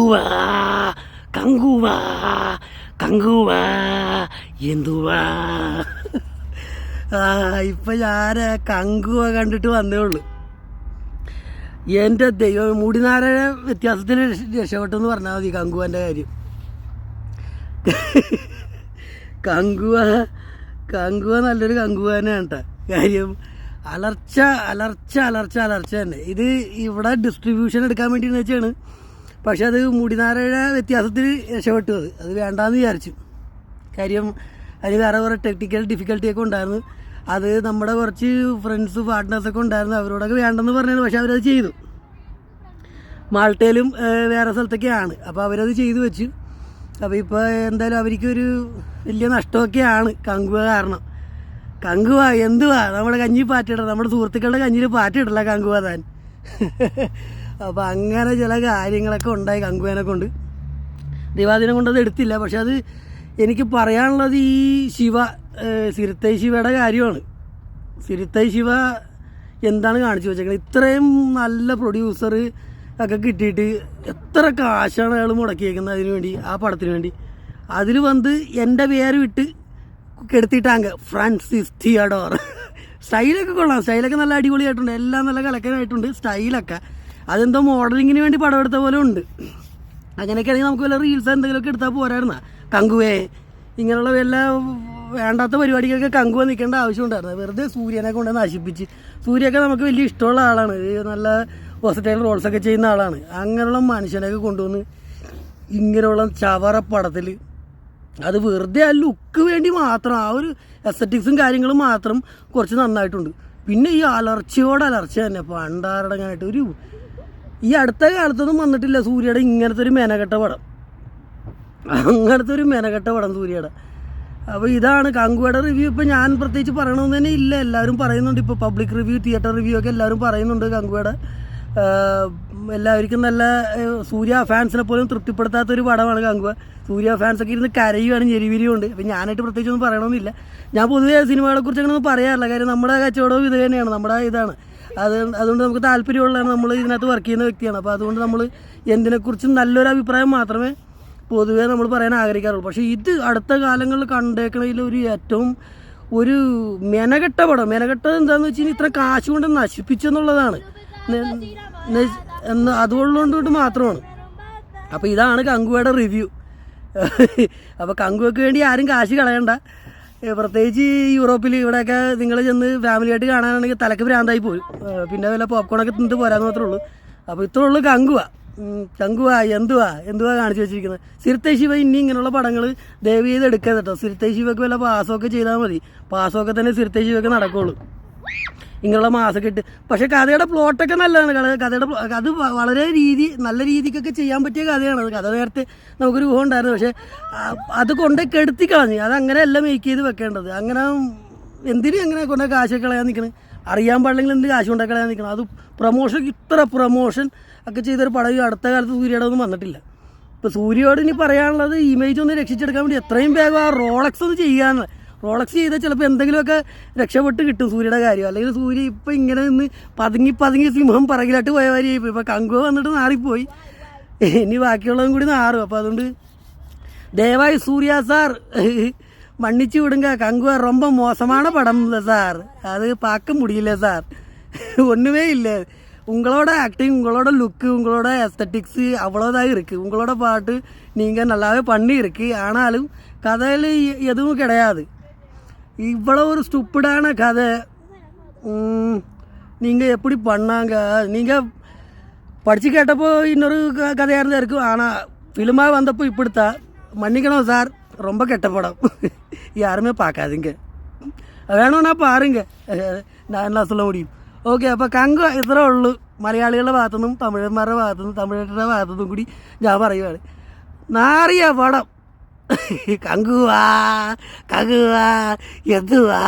കങ്കുവാ കങ്കുവാ കങ്കുവാ എന്തുവാ. ഇപ്പം ഞാൻ കങ്കുവ കണ്ടിട്ട് വന്നേ ഉള്ളൂ. എൻ്റെ ദൈവം, മുടിനാരഴ വ്യത്യാസത്തിൽ രക്ഷപ്പെട്ടെന്ന് പറഞ്ഞാൽ മതി കങ്കുവൻ്റെ കാര്യം. കങ്കുവ കങ്കുവ നല്ലൊരു കങ്കുവ തന്നെയാണ് കേട്ടോ. കാര്യം അലർച്ച അലർച്ച അലർച്ച അലർച്ച തന്നെ. ഇത് ഇവിടെ ഡിസ്ട്രിബ്യൂഷൻ എടുക്കാൻ വേണ്ടി വെച്ചാണ്. പക്ഷെ അത് മുടിനാരഴ വ്യത്യാസത്തിൽ രക്ഷപ്പെട്ടു. അത് വേണ്ടാന്ന് വിചാരിച്ചു. കാര്യം അതിന് വേറെ കുറേ ടെക്നിക്കൽ ഡിഫിക്കൽട്ടിയൊക്കെ ഉണ്ടായിരുന്നു. അത് നമ്മുടെ കുറച്ച് ഫ്രണ്ട്സ് പാർട്ട്നേഴ്സൊക്കെ ഉണ്ടായിരുന്നു. അവരോടൊക്കെ വേണ്ടെന്ന് പറഞ്ഞത്. പക്ഷെ അവരത് ചെയ്തു. മാൾട്ടയിലും വേറെ സ്ഥലത്തൊക്കെയാണ്. അപ്പോൾ അവരത് ചെയ്തു വെച്ചു. അപ്പോൾ ഇപ്പോൾ എന്തായാലും അവർക്കൊരു വലിയ നഷ്ടമൊക്കെയാണ് കങ്കുവ കാരണം. കങ്കുവ എന്തുവാ, നമ്മുടെ കഞ്ഞി പാറ്റിടണം, നമ്മുടെ സുഹൃത്തുക്കളുടെ കഞ്ഞിയിൽ പാറ്റിടല കങ്കുവ താൻ. അപ്പോൾ അങ്ങനെ ചില കാര്യങ്ങളൊക്കെ ഉണ്ടായി കങ്കുവേനെ കൊണ്ട്. ദൈവാദിനം കൊണ്ടത് എടുത്തില്ല. പക്ഷെ അത് എനിക്ക് പറയാനുള്ളത് ഈ സിരുത്തൈ ശിവയുടെ കാര്യമാണ്. സിരുത്തൈ ശിവ എന്താണ് കാണിച്ചു വെച്ചേക്കുന്നത്? ഇത്രയും നല്ല പ്രൊഡ്യൂസർ ഒക്കെ കിട്ടിയിട്ട് എത്ര കാശാണ് അയാൾ മുടക്കിയേക്കുന്നത് അതിനു വേണ്ടി, ആ പടത്തിന് വേണ്ടി. അതിൽ വന്ന് എൻ്റെ പേര് വിട്ട് കെടുത്തിട്ടാങ്ക ഫ്രാൻസിസ് തിയഡോർ. സ്റ്റൈലൊക്കെ കൊള്ളാം, സ്റ്റൈലൊക്കെ നല്ല അടിപൊളിയായിട്ടുണ്ട്, എല്ലാം നല്ല കലക്കനായിട്ടുണ്ട് സ്റ്റൈലൊക്കെ. അതെന്തോ മോഡലിങ്ങിന് വേണ്ടി പടം എടുത്ത പോലെ ഉണ്ട്. അങ്ങനെയൊക്കെ ആണെങ്കിൽ നമുക്ക് വല്ല റീൽസ് എന്തെങ്കിലുമൊക്കെ എടുത്താൽ പോരായിരുന്ന. കങ്കുവേ ഇങ്ങനെയുള്ള വല്ല വേണ്ടാത്ത പരിപാടിക്കൊക്കെ കങ്കുവ നിൽക്കേണ്ട ആവശ്യമുണ്ടായിരുന്നു. വെറുതെ സൂര്യനെ കൊണ്ട് നശിപ്പിച്ച്. സൂര്യൊക്കെ നമുക്ക് വലിയ ഇഷ്ടമുള്ള ആളാണ്, നല്ല വെർസറ്റൈൽ റോൾസൊക്കെ ചെയ്യുന്ന ആളാണ്. അങ്ങനെയുള്ള മനുഷ്യനൊക്കെ കൊണ്ടുവന്ന് ഇങ്ങനെയുള്ള ചവറ പടത്തിൽ അത് വെറുതെ ആ ലുക്ക് വേണ്ടി മാത്രം, ആ ഒരു എസ്തറ്റിക്സും കാര്യങ്ങളും മാത്രം കുറച്ച് നന്നായിട്ടുണ്ട്. പിന്നെ ഈ അലർച്ചയോട് അലർച്ച തന്നെ പണ്ടാരടങ്ങാനായിട്ട്. ഈ അടുത്ത കാലത്തൊന്നും വന്നിട്ടില്ല സൂര്യയുടെ ഇങ്ങനത്തെ ഒരു മെനകെട്ട പടം. അങ്ങനത്തെ ഒരു മെനകെട്ട പടം സൂര്യയുടെ. അപ്പോൾ ഇതാണ് കങ്കുവയുടെ റിവ്യൂ. ഇപ്പോൾ ഞാൻ പ്രത്യേകിച്ച് പറയണമെന്ന് തന്നെ ഇല്ല, എല്ലാവരും പറയുന്നുണ്ട്. ഇപ്പോൾ പബ്ലിക് റിവ്യൂ, തിയേറ്റർ റിവ്യൂ ഒക്കെ എല്ലാവരും പറയുന്നുണ്ട് കങ്കുവയുടെ. എല്ലാവർക്കും നല്ല സൂര്യ ഫാൻസിനെ പോലും തൃപ്തിപ്പെടുത്താത്തൊരു പടമാണ് കങ്കുവ. സൂര്യ ഫാൻസൊക്കെ ഇരുന്ന് കരയുവാണ്, ഞെരിവിരിയുണ്ട്. അപ്പം ഞാനായിട്ട് പ്രത്യേകിച്ചൊന്നും പറയണമെന്നില്ല. ഞാൻ പൊതുവേ സിനിമകളെക്കുറിച്ച് അങ്ങനെയൊന്നും പറയാറില്ല. കാര്യം നമ്മുടെ കച്ചവടവും ഇത് തന്നെയാണ്, നമ്മുടെ ഇതാണ്. അതുകൊണ്ട് നമുക്ക് താല്പര്യമുള്ളതാണ്, നമ്മൾ ഇതിനകത്ത് വർക്ക് ചെയ്യുന്ന വ്യക്തിയാണ്. അപ്പോൾ അതുകൊണ്ട് നമ്മൾ എന്തിനെക്കുറിച്ചും നല്ലൊരു അഭിപ്രായം മാത്രമേ പൊതുവേ നമ്മൾ പറയാൻ ആഗ്രഹിക്കാറുള്ളൂ. പക്ഷേ ഇത് അടുത്ത കാലങ്ങളിൽ കണ്ടേക്കണതിൽ ഏറ്റവും ഒരു മെനകെട്ട പടം. മെനകെട്ടത് എന്താണെന്ന് വെച്ച് കഴിഞ്ഞാൽ ഇത്ര കാശ് കൊണ്ട് നശിപ്പിച്ചെന്നുള്ളതാണ്, അതുകൊണ്ടുകൊണ്ട് മാത്രമാണ്. അപ്പോൾ ഇതാണ് കങ്കുവയുടെ റിവ്യൂ. അപ്പോൾ കങ്കുവയ്ക്ക് വേണ്ടി ആരും കാശ് കളയണ്ട. പ്രത്യേകിച്ച് യൂറോപ്പിൽ ഇവിടെയൊക്കെ നിങ്ങൾ ചെന്ന് ഫാമിലിയായിട്ട് കാണാനാണെങ്കിൽ തലക്ക് ഭ്രാന്തായി പോരും. പിന്നെ വല്ല പോപ്കോണൊക്കെ തിന്നിട്ട് പോരാന്ന് മാത്രമേ ഉള്ളൂ. അപ്പോൾ ഇത്രേ ഉള്ളൂ കങ്കുവ. എന്തുവാ കാണിച്ചു വെച്ചിരിക്കുന്നത്. സിരുത്തൈ ശിവ ഇനി ഇങ്ങനെയുള്ള പടങ്ങൾ ദയവ് ചെയ്ത് എടുക്കരുത് കേട്ടോ. സിരുത്തൈ ശിവയ്ക്ക് വല്ല പാസമൊക്കെ ചെയ്താൽ മതി. പാസമൊക്കെ തന്നെ സിരുത്തൈ ശിവയ്ക്ക് നടക്കുള്ളൂ, ഇങ്ങനെയുള്ള മാസമൊക്കെ ഇട്ട്. പക്ഷേ കഥയുടെ പ്ലോട്ടൊക്കെ നല്ലതാണ്. അത് വളരെ നല്ല രീതിക്കൊക്കെ ചെയ്യാൻ പറ്റിയ കഥയാണ്. കഥ നേരത്തെ നമുക്കൊരു ഊഹം ഉണ്ടായിരുന്നു. പക്ഷേ അത് കൊണ്ട് കെടുത്തി കളഞ്ഞ്. അതങ്ങനെയല്ല മേക്ക് ചെയ്ത് വെക്കേണ്ടത്. അങ്ങനെ അങ്ങനെ കൊണ്ട് കാശ് കളയാൻ നിൽക്കണം. അറിയാൻ പാടില്ലെങ്കിൽ എന്ത് കാശ് കൊണ്ടൊക്കെ കളയാൻ നിൽക്കണം. അത് ഇത്ര പ്രൊമോഷൻ ഒക്കെ ചെയ്തൊരു പടം ഈ അടുത്ത കാലത്ത് സൂര്യയുടെ ഒന്നും വന്നിട്ടില്ല. ഇപ്പോൾ സൂര്യയോട് ഇനി പറയാനുള്ളത് ഇമേജ് ഒന്ന് രക്ഷിച്ചെടുക്കാൻ വേണ്ടി എത്രയും വേഗം ആ റോളക്സ് ഒന്ന് ചെയ്യാന്ന്. റോളക്സ് ചെയ്താൽ ചിലപ്പോൾ എന്തെങ്കിലുമൊക്കെ രക്ഷപ്പെട്ട് കിട്ടും സൂര്യയുടെ കാര്യം. അല്ലെങ്കിൽ സൂര്യ ഇപ്പം ഇങ്ങനെ നിന്ന് പതുങ്ങി സിംഹം പറകിലായിട്ട് പോയ മാതിരിയായി പോയി. ഇപ്പോൾ കങ്കുവ വന്നിട്ട് നാറിപ്പോയി, ഇനി ബാക്കിയുള്ളതും കൂടി നാറും. അപ്പോൾ അതുകൊണ്ട് ദയവായി സൂര്യ സാർ മണ്ണിച്ചു വിടുങ്ക. കങ്കുവ ரொம்ப மோசமான படம் சார், அது பார்க்க முடியல சார், ஒன்றுமே இல்லை. உங்களோட ஆக்டிங், உங்களோட லுக்கு, உங்களோட எஸ்தட்டிக்ஸு அவ்வளோதான் இருக்குது. உங்களோட பாட்டு நீங்கள் நல்லாவே பண்ணியிருக்கு. ஆனாலும் கதையில் எதுவும் கிடையாது. இவ்வளோ ஒரு ஸ்டூப்பிடான கதை நீங்கள் எப்படி பண்ணாங்க? நீங்கள் படித்து கேட்டப்போ இன்னொரு கதையாக இருந்தால் இருக்கும். ஆனால் ஃபிலிமாக வந்தப்போ இப்படித்தான். மன்னிக்கணும் சார், ரொம்ப கெட்ட படம், யாருமே பார்க்காதீங்க. വേണമെന്നാ പാരുങ്ക, ഞാൻ എന്നാ சொல்ல முடியும். ഓക്കെ, അപ്പോൾ കങ്കുവ ഇത്രേ ഉള്ളൂ. മലയാളികളുടെ ഭാഗത്തുനിന്നും തമിഴന്മാരുടെ ഭാഗത്തുനിന്നും തമിഴരുടെ ഭാഗത്തുനിന്നും കൂടി ഞാൻ പറയുകയാണ്. നാറിയ പടം കങ്കുവ എന്തുവാ.